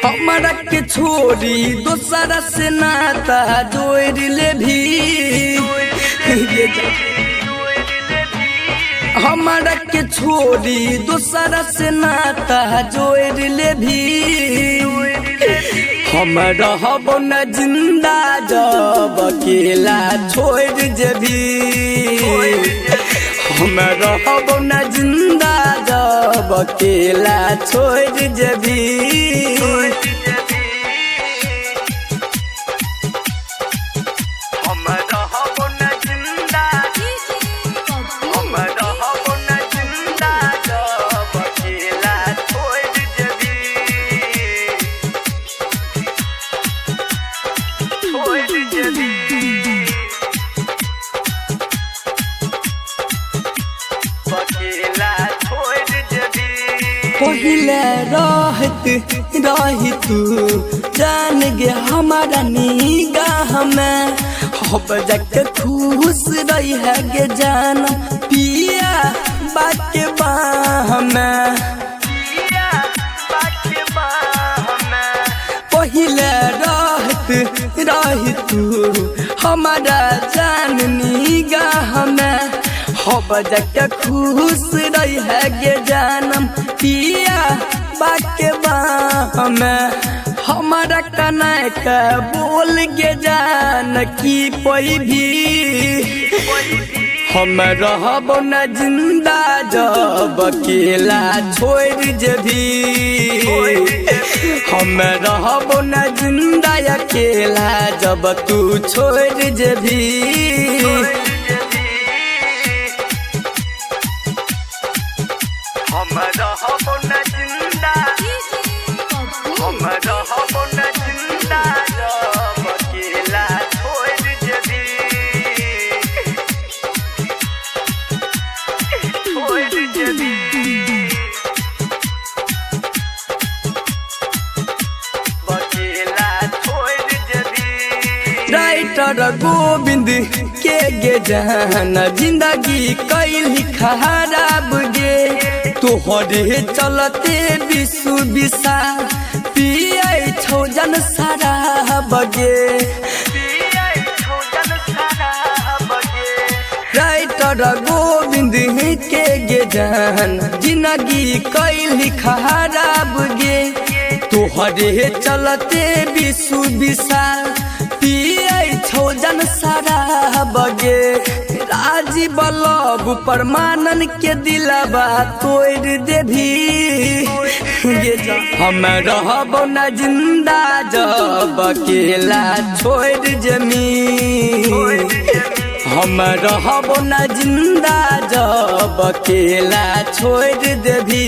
हमारा के छोड़ी दोसरा से नाता जोड़ ले भी हमारा के छोड़ी दोसरा से नाता जोड़ ले भी हम रहब न जिंदा जब अकेला छोड़ जेबी हम रहब न जिंदा जब अकेला छोड़ जेबी पहले रहत रही तू जान गे हमारा निगाह में अब जाके खुश रही है गे जान पिया बाके बाह में पहले रहत रही तू हमारा जान निगाह में अब जाके खुश रही है गे जानम पिया बाके बाह में हमारा कना का बोल गे जान की कोई भी हम रहब न जिंदा जब अकेला छोड़ जेबी हम रहब न जिंदा अकेला जब तू छोड़ जेबी हम रहब न जिंदा हम रहब न जिंदा जब अकेला छोड़ जेबी छोड़ जेबी अकेला छोड़ जेबी राइटर गोविंद के गे जान जिंदगी कैली खराब गे तोहरे चलते विश्व विशाल पिए छौ जन सारा बगे राइटर गोविंद के गे जान जिंदगी कैली खराब गे तोहरे चलते विश्व विशाल पिए छौ जन सारा बगे राजी बल्लभ परमानन के दिलवा तोड़ देभी हम रहब न जिंदा जब अकेला छोड़ जमी हम रहब न जिंदा जब अकेला छोड़ देभी।